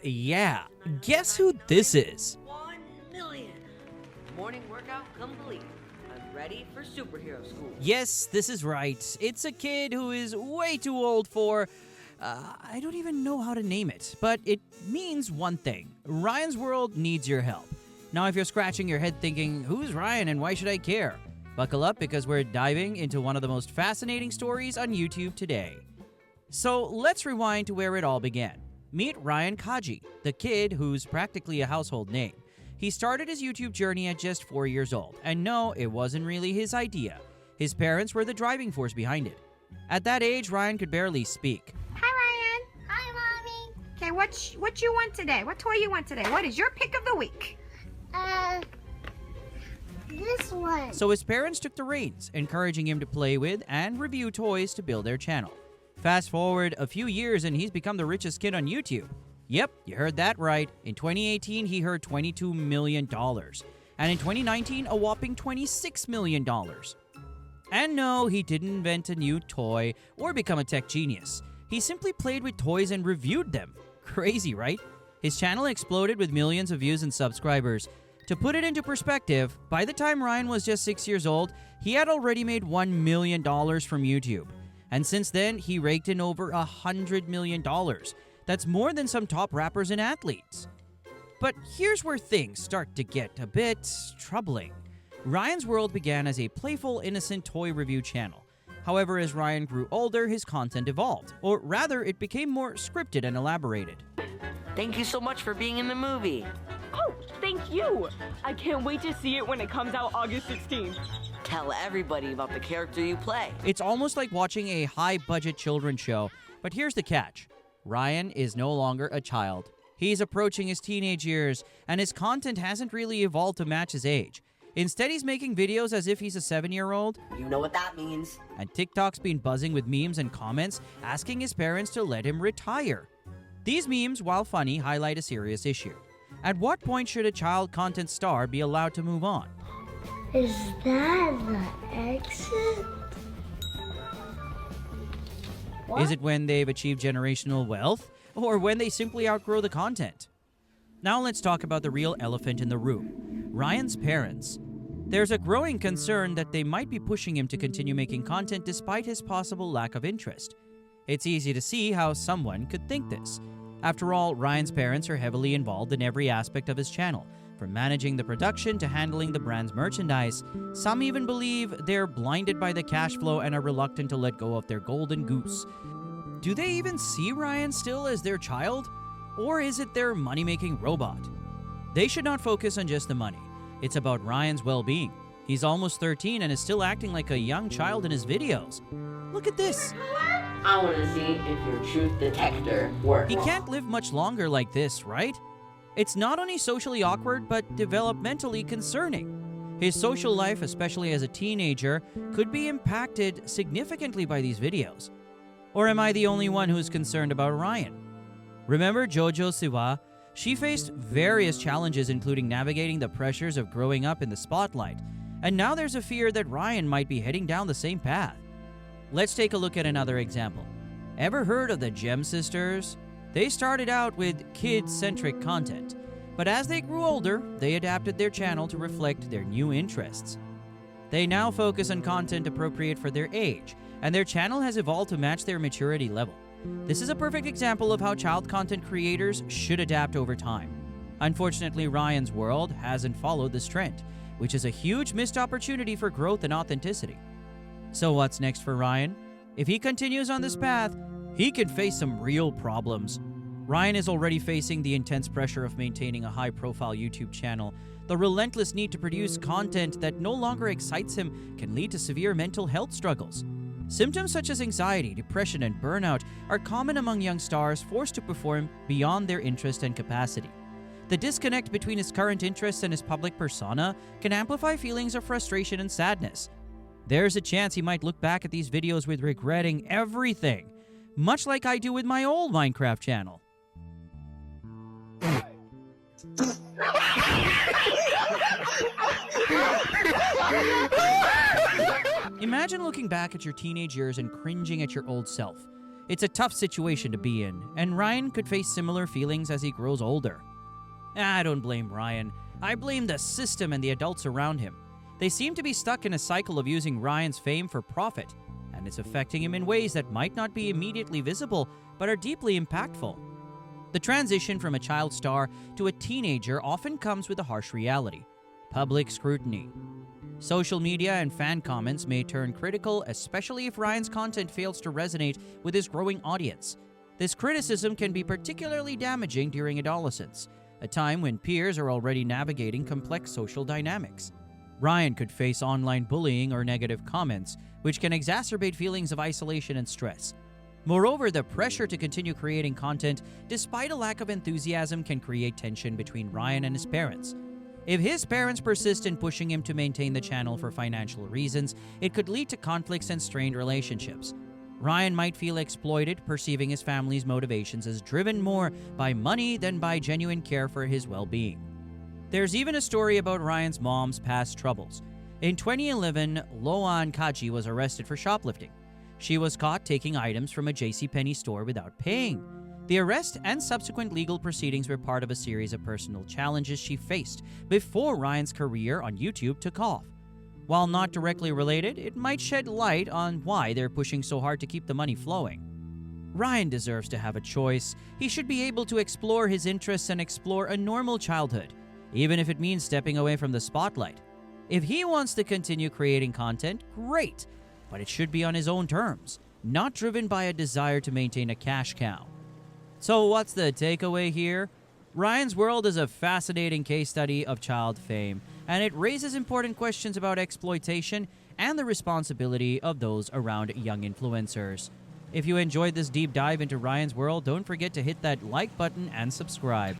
Yeah. Guess who this is? 1,000,000. Morning workout complete. I'm ready for superhero school. Yes, this is right. It's a kid who is way too old for. I don't even know how to name it, but it means one thing. Ryan's World needs your help. Now, if you're scratching your head thinking, who's Ryan and why should I care? Buckle up because we're diving into one of the most fascinating stories on YouTube today. So let's rewind to where it all began. Meet Ryan Kaji, the kid who's practically a household name. He started his YouTube journey at just 4 years old, and no, it wasn't really his idea. His parents were the driving force behind it. At that age, Ryan could barely speak. Hi, Ryan. Hi, Mommy. Okay, what you want today? What toy you want today? What is your pick of the week? This one. So his parents took the reins, encouraging him to play with and review toys to build their channel. Fast forward a few years and he's become the richest kid on YouTube. Yep, you heard that right. In 2018, he earned $22 million. And in 2019, a whopping $26 million. And no, he didn't invent a new toy or become a tech genius. He simply played with toys and reviewed them. Crazy, right? His channel exploded with millions of views and subscribers. To put it into perspective, by the time Ryan was just 6 years old, he had already made $1 million from YouTube. And since then, he raked in over $100 million. That's more than some top rappers and athletes. But here's where things start to get a bit troubling. Ryan's World began as a playful, innocent toy review channel. However, as Ryan grew older, his content evolved. Or rather, it became more scripted and elaborated. Thank you so much for being in the movie. Oh, thank you! I can't wait to see it when it comes out August 16th. Tell everybody about the character you play. It's almost like watching a high-budget children's show. But here's the catch. Ryan is no longer a child. He's approaching his teenage years, and his content hasn't really evolved to match his age. Instead, he's making videos as if he's a 7-year-old. You know what that means. And TikTok's been buzzing with memes and comments asking his parents to let him retire. These memes, while funny, highlight a serious issue. At what point should a child content star be allowed to move on? Is that the exit? What? Is it when they've achieved generational wealth, or when they simply outgrow the content? Now let's talk about the real elephant in the room, Ryan's parents. There's a growing concern that they might be pushing him to continue making content despite his possible lack of interest. It's easy to see how someone could think this. After all, Ryan's parents are heavily involved in every aspect of his channel, from managing the production to handling the brand's merchandise. Some even believe they're blinded by the cash flow and are reluctant to let go of their golden goose. Do they even see Ryan still as their child? Or is it their money-making robot? They should not focus on just the money. It's about Ryan's well-being. He's almost 13 and is still acting like a young child in his videos. Look at this. I want to see if your truth detector works. He can't live much longer like this, right? It's not only socially awkward, but developmentally concerning. His social life, especially as a teenager, could be impacted significantly by these videos. Or am I the only one who's concerned about Ryan? Remember Jojo Siwa? She faced various challenges, including navigating the pressures of growing up in the spotlight. And now there's a fear that Ryan might be heading down the same path. Let's take a look at another example. Ever heard of the Gem Sisters? They started out with kid-centric content, but as they grew older, they adapted their channel to reflect their new interests. They now focus on content appropriate for their age, and their channel has evolved to match their maturity level. This is a perfect example of how child content creators should adapt over time. Unfortunately, Ryan's World hasn't followed this trend, which is a huge missed opportunity for growth and authenticity. So what's next for Ryan? If he continues on this path, he could face some real problems. Ryan is already facing the intense pressure of maintaining a high-profile YouTube channel. The relentless need to produce content that no longer excites him can lead to severe mental health struggles. Symptoms such as anxiety, depression, and burnout are common among young stars forced to perform beyond their interest and capacity. The disconnect between his current interests and his public persona can amplify feelings of frustration and sadness. There's a chance he might look back at these videos with regretting everything, much like I do with my old Minecraft channel. Imagine looking back at your teenage years and cringing at your old self. It's a tough situation to be in, and Ryan could face similar feelings as he grows older. I don't blame Ryan. I blame the system and the adults around him. They seem to be stuck in a cycle of using Ryan's fame for profit, and it's affecting him in ways that might not be immediately visible but are deeply impactful. The transition from a child star to a teenager often comes with a harsh reality: public scrutiny. Social media and fan comments may turn critical, especially if Ryan's content fails to resonate with his growing audience. This criticism can be particularly damaging during adolescence, a time when peers are already navigating complex social dynamics. Ryan could face online bullying or negative comments, which can exacerbate feelings of isolation and stress. Moreover, the pressure to continue creating content despite a lack of enthusiasm can create tension between Ryan and his parents. If his parents persist in pushing him to maintain the channel for financial reasons, it could lead to conflicts and strained relationships. Ryan might feel exploited, perceiving his family's motivations as driven more by money than by genuine care for his well-being. There's even a story about Ryan's mom's past troubles. In 2011, Loan Kaji was arrested for shoplifting. She was caught taking items from a JCPenney store without paying. The arrest and subsequent legal proceedings were part of a series of personal challenges she faced before Ryan's career on YouTube took off. While not directly related, it might shed light on why they're pushing so hard to keep the money flowing. Ryan deserves to have a choice. He should be able to explore his interests and explore a normal childhood, even if it means stepping away from the spotlight. If he wants to continue creating content, great, but it should be on his own terms, not driven by a desire to maintain a cash cow. So what's the takeaway here? Ryan's World is a fascinating case study of child fame, and it raises important questions about exploitation and the responsibility of those around young influencers. If you enjoyed this deep dive into Ryan's World, don't forget to hit that like button and subscribe.